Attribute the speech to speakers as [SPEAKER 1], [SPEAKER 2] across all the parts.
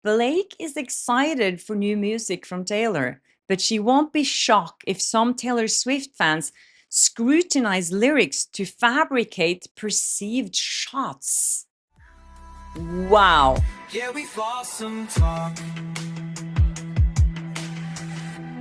[SPEAKER 1] Blake is excited for new music from Taylor, but she won't be shocked if some Taylor Swift fans scrutinize lyrics to fabricate perceived shots. Wow. Yeah, we lost some talk.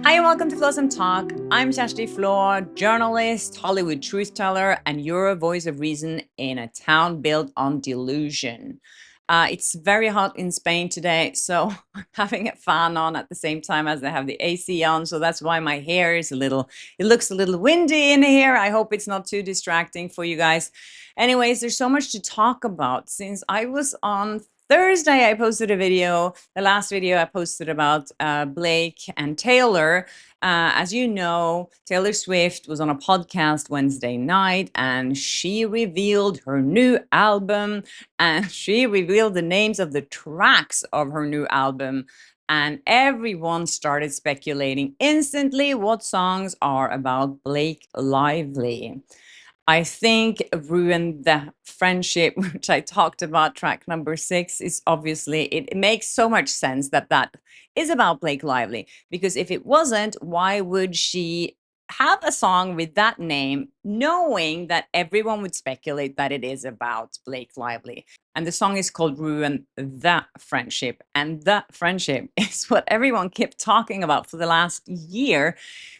[SPEAKER 1] Hi, and welcome to Flossom Talk. I'm Shashti Floor, journalist, Hollywood truth teller, and you're a voice of reason in a town built on delusion. It's very hot in Spain today, so I'm having a fan on at the same time as I have the AC on, so that's why my hair is it looks a little windy in here. I hope it's not too distracting for you guys. Anyways, there's so much to talk about. Since I was on Thursday, I posted a video. The last video I posted about Blake and Taylor. As you know, Taylor Swift was on a podcast Wednesday night and she revealed her new album and she revealed the names of the tracks of her new album. And everyone started speculating instantly what songs are about Blake Lively. I think ruined the friendship, which I talked about. Track number 6 is obviously, it makes so much sense that that is about Blake Lively, because if it wasn't, why would she have a song with that name, knowing that everyone would speculate that it is about Blake Lively? And the song is called Ruin the Friendship. And the friendship is what everyone kept talking about for the last year.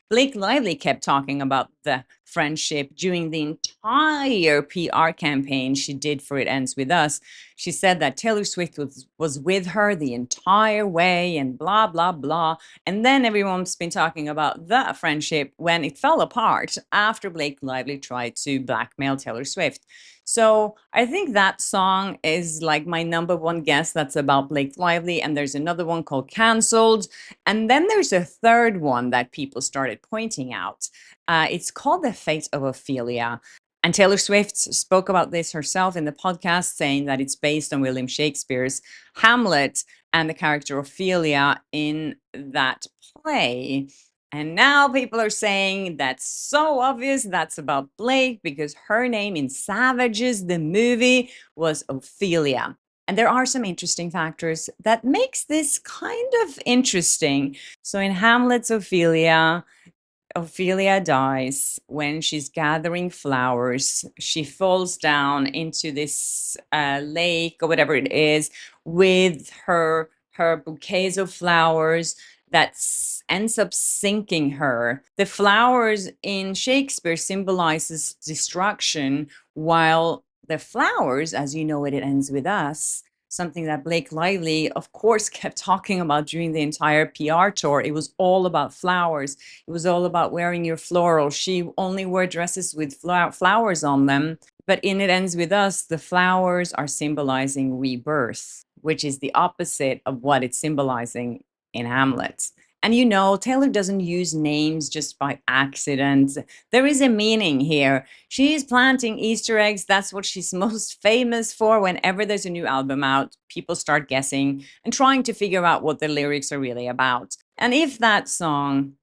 [SPEAKER 1] Blake Lively kept talking about the friendship during the entire PR campaign she did for It Ends With Us. She said that Taylor Swift was with her the entire way and blah, blah, blah. And then everyone's been talking about the friendship when it fell apart after Blake Lively tried to blackmail Taylor Swift. So I think that song is like my number one guess that's about Blake Lively. And there's another one called Cancelled. And then there's a third one that people started pointing out. It's called The Fate of Ophelia. And Taylor Swift spoke about this herself in the podcast, saying that it's based on William Shakespeare's Hamlet and the character Ophelia in that play. And now people are saying that's so obvious that's about Blake because her name in Savages, the movie, was Ophelia. And there are some interesting factors that makes this kind of interesting. So in Hamlet's Ophelia, Ophelia dies when she's gathering flowers. She falls down into this lake or whatever it is with her bouquets of flowers that ends up sinking her. The flowers in Shakespeare symbolizes destruction, while the flowers, as you know, It Ends With Us, something that Blake Lively, of course, kept talking about during the entire PR tour. It was all about flowers. It was all about wearing your floral. She only wore dresses with flowers on them. But in It Ends With Us, the flowers are symbolizing rebirth, which is the opposite of what it's symbolizing in Hamlet. And you know, Taylor doesn't use names just by accident. There is a meaning here. She's planting Easter eggs. That's what she's most famous for. Whenever there's a new album out, people start guessing and trying to figure out what the lyrics are really about. And if that song,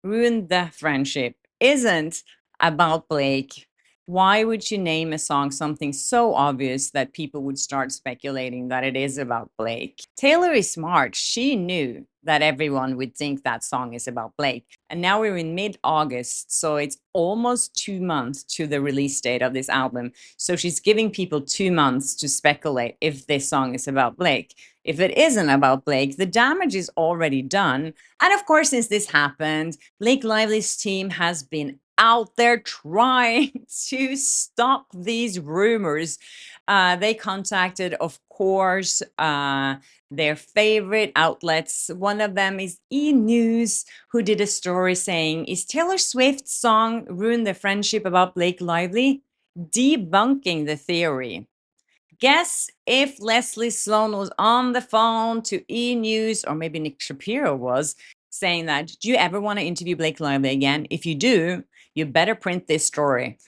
[SPEAKER 1] Ruin the Friendship, isn't about Blake, why would you name a song something so obvious that people would start speculating that it is about Blake? Taylor is smart. She knew that everyone would think that song is about Blake. And now we're in mid-August, so it's almost 2 months to the release date of this album. So she's giving people 2 months to speculate if this song is about Blake. If it isn't about Blake, the damage is already done. And of course, since this happened, Blake Lively's team has been out there trying to stop these rumors. They contacted, of course, their favorite outlets. One of them is E! News, who did a story saying, "Is Taylor Swift's song Ruin the Friendship about Blake Lively?" Debunking the theory. Guess if Leslie Sloan was on the phone to E! News, or maybe Nick Shapiro was, saying that, "Do you ever want to interview Blake Lively again? If you do, you better print this story."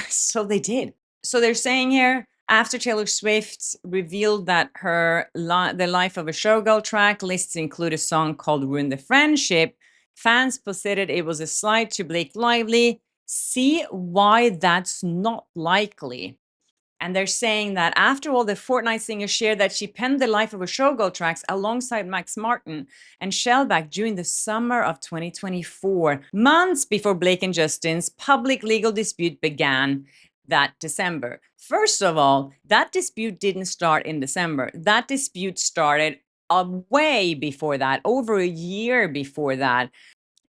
[SPEAKER 1] So they did. So they're saying here, after Taylor Swift revealed that The Life of a Showgirl track lists include a song called Ruin the Friendship, fans posited it was a slight to Blake Lively. See why that's not likely. And they're saying that after all, the Fortnite singer shared that she penned the Life of a Showgirl tracks alongside Max Martin and Shellback during the summer of 2024, months before Blake and Justin's public legal dispute began that December. First of all, that dispute didn't start in December. That dispute started way before that, over a year before that.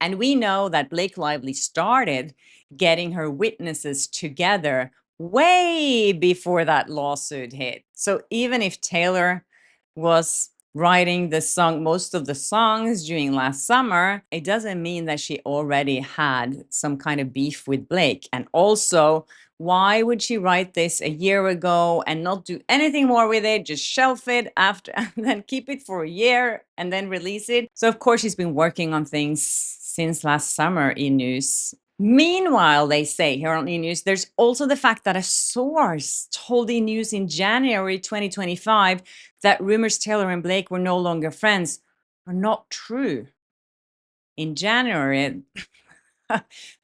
[SPEAKER 1] And we know that Blake Lively started getting her witnesses together way before that lawsuit hit. So even if Taylor was writing the song, most of the songs during last summer, it doesn't mean that she already had some kind of beef with Blake. And also, why would she write this a year ago and not do anything more with it? Just shelf it after and then keep it for a year and then release it. So of course she's been working on things since last summer, E-News. Meanwhile, they say here on E-News, there's also the fact that a source told E-News in January 2025 that rumors Taylor and Blake were no longer friends are not true. In January,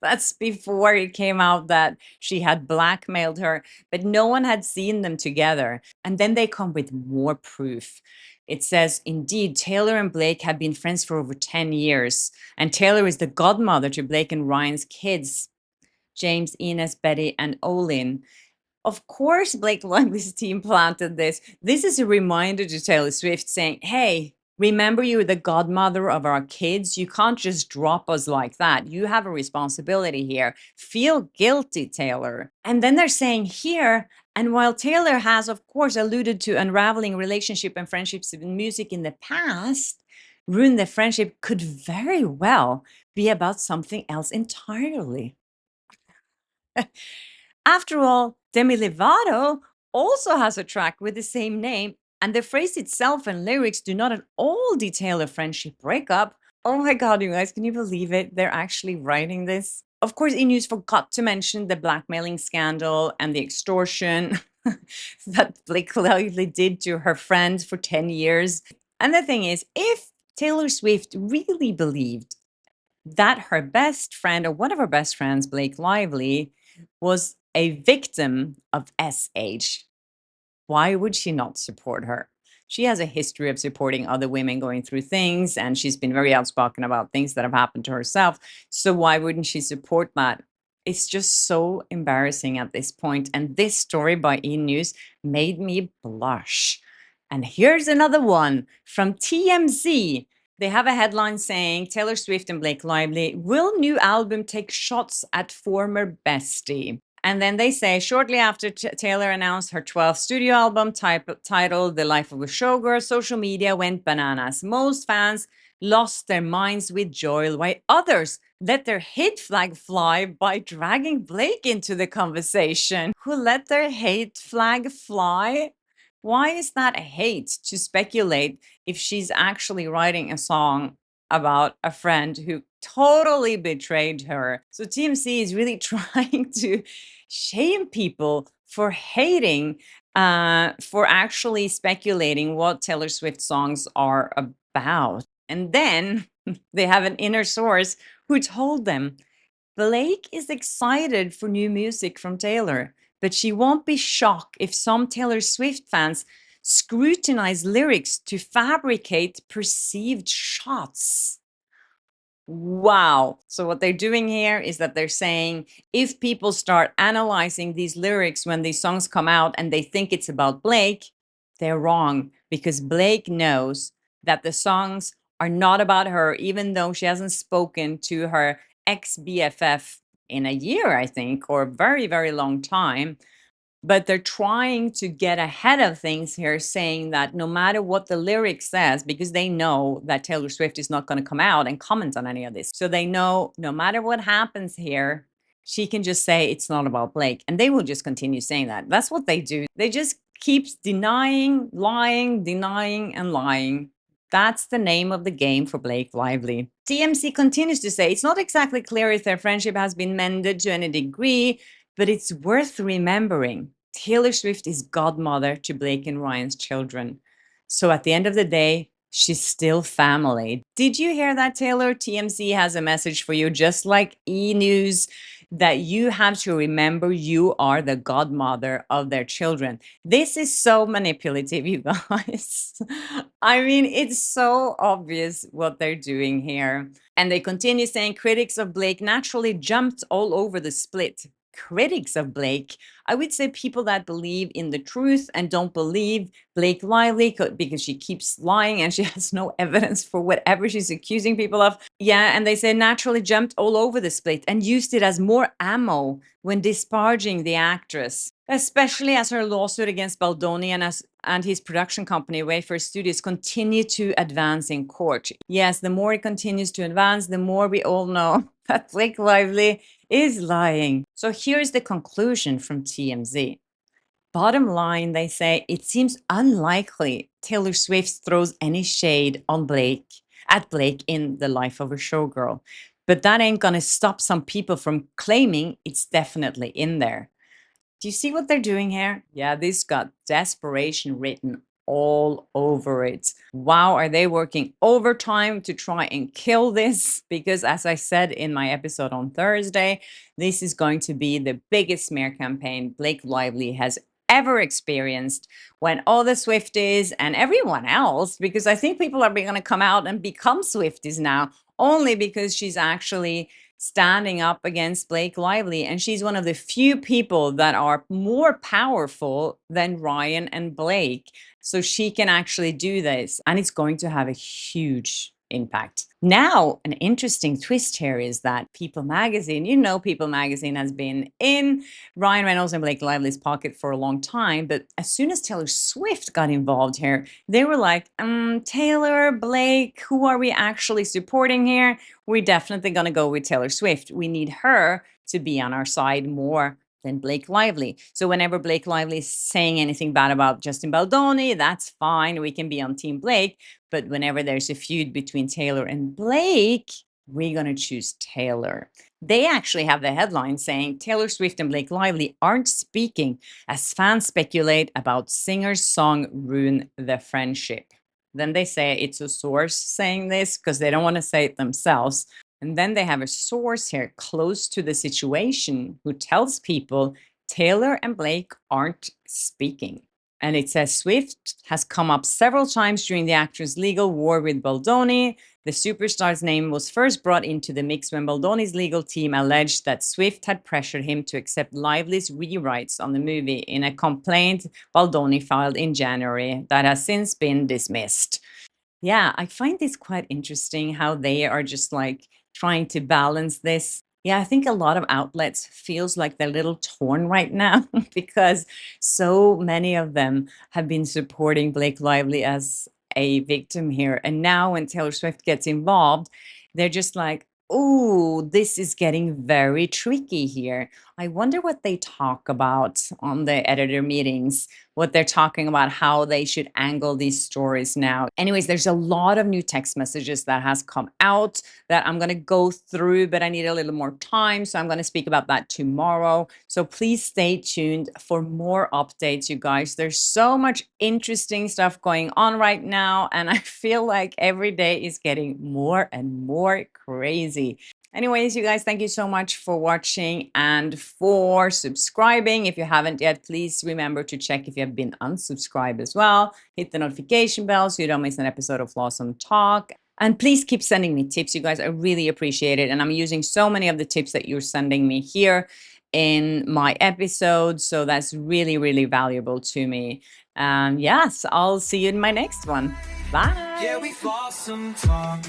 [SPEAKER 1] that's before it came out that she had blackmailed her, but no one had seen them together. And then they come with more proof. It says, indeed, Taylor and Blake have been friends for over 10 years, and Taylor is the godmother to Blake and Ryan's kids, James, Ines, Betty, and Olin. Of course, Blake Lively's team planted this. This is a reminder to Taylor Swift saying, hey, remember you're the godmother of our kids. You can't just drop us like that. You have a responsibility here. Feel guilty, Taylor. And then they're saying here, and while Taylor has, of course, alluded to unraveling relationship and friendships in music in the past, Ruin the Friendship could very well be about something else entirely. After all, Demi Lovato also has a track with the same name, and the phrase itself and lyrics do not at all detail a friendship breakup. Oh my God, you guys, can you believe it? They're actually writing this. Of course, E-News forgot to mention the blackmailing scandal and the extortion that Blake Lively did to her friend for 10 years. And the thing is, if Taylor Swift really believed that her best friend, or one of her best friends, Blake Lively, was a victim of SH, why would she not support her? She has a history of supporting other women going through things, and she's been very outspoken about things that have happened to herself. So why wouldn't she support that? It's just so embarrassing at this point. And this story by E-News made me blush. And here's another one from TMZ. They have a headline saying Taylor Swift and Blake Lively, will new album take shots at former bestie? And then they say, shortly after Taylor announced her 12th studio album titled The Life of a Showgirl, social media went bananas. Most fans lost their minds with joy, while others let their hate flag fly by dragging Blake into the conversation. Who let their hate flag fly? Why is that hate to speculate if she's actually writing a song about a friend who totally betrayed her? So TMZ is really trying to shame people for hating, for actually speculating what Taylor Swift songs are about. And then they have an inner source who told them Blake is excited for new music from Taylor, but she won't be shocked if some Taylor Swift fans scrutinize lyrics to fabricate perceived shots. Wow. So what they're doing here is that they're saying if people start analyzing these lyrics when these songs come out and they think it's about Blake, they're wrong, because Blake knows that the songs are not about her, even though she hasn't spoken to her ex-BFF in a year, I think, or a very, very long time. But they're trying to get ahead of things here, saying that no matter what the lyric says, because they know that Taylor Swift is not going to come out and comment on any of this. So they know no matter what happens here, she can just say it's not about Blake. And they will just continue saying that. That's what they do. They just keep denying, lying, denying, and lying. That's the name of the game for Blake Lively. TMZ continues to say it's not exactly clear if their friendship has been mended to any degree, but it's worth remembering Taylor Swift is godmother to Blake and Ryan's children. So at the end of the day, she's still family. Did you hear that, Taylor? TMZ has a message for you, just like E-News that you have to remember you are the godmother of their children. This is so manipulative, you guys. I mean, it's so obvious what they're doing here. And they continue saying critics of Blake naturally jumped all over the split. Critics of Blake, I would say people that believe in the truth and don't believe Blake Lively because she keeps lying and she has no evidence for whatever she's accusing people of. Yeah, and they say naturally jumped all over the split and used it as more ammo when disparaging the actress, especially as her lawsuit against Baldoni and his production company, Wayfair Studios, continue to advance in court. Yes, the more it continues to advance, the more we all know that Blake Lively is lying. So here's the conclusion from TMZ. Bottom line, they say it seems unlikely Taylor Swift throws any shade on at Blake in The Life of a Showgirl. But that ain't gonna stop some people from claiming it's definitely in there. Do you see what they're doing here? Yeah, this got desperation written all over it. Wow, are they working overtime to try and kill this? Because as I said in my episode on Thursday, this is going to be the biggest smear campaign Blake Lively has ever experienced, when all the Swifties and everyone else, because I think people are going to come out and become Swifties now, only because she's actually standing up against Blake Lively. And she's one of the few people that are more powerful than Ryan and Blake. So she can actually do this, and it's going to have a huge impact. Now, an interesting twist here is that People Magazine, People Magazine has been in Ryan Reynolds and Blake Lively's pocket for a long time. But as soon as Taylor Swift got involved here, they were like, Taylor, Blake, who are we actually supporting here? We're definitely going to go with Taylor Swift. We need her to be on our side more than Blake Lively. So whenever Blake Lively is saying anything bad about Justin Baldoni, that's fine. We can be on Team Blake. But whenever there's a feud between Taylor and Blake, we're going to choose Taylor. They actually have the headline saying Taylor Swift and Blake Lively aren't speaking as fans speculate about singer's song ruin the friendship. Then they say it's a source saying this because they don't want to say it themselves. And then they have a source here close to the situation who tells people Taylor and Blake aren't speaking. And it says Swift has come up several times during the actor's legal war with Baldoni. The superstar's name was first brought into the mix when Baldoni's legal team alleged that Swift had pressured him to accept Lively's rewrites on the movie in a complaint Baldoni filed in January that has since been dismissed. Yeah, I find this quite interesting how they are just like trying to balance this. Yeah, I think a lot of outlets feels like they're a little torn right now because so many of them have been supporting Blake Lively as a victim here. And now when Taylor Swift gets involved, they're just like, oh, this is getting very tricky here. I wonder what they talk about on the editor meetings, what they're talking about, how they should angle these stories now. Anyways, there's a lot of new text messages that has come out that I'm going to go through, but I need a little more time. So I'm going to speak about that tomorrow. So please stay tuned for more updates, you guys. There's so much interesting stuff going on right now. And I feel like every day is getting more and more crazy. Anyways, you guys, thank you so much for watching and for subscribing. If you haven't yet, please remember to check if you have been unsubscribed as well. Hit the notification bell so you don't miss an episode of Flawsome Talk. And please keep sending me tips, you guys. I really appreciate it. And I'm using so many of the tips that you're sending me here in my episodes. So that's really, really valuable to me. Yes, I'll see you in my next one. Bye. Yeah, we Flawsome Talk.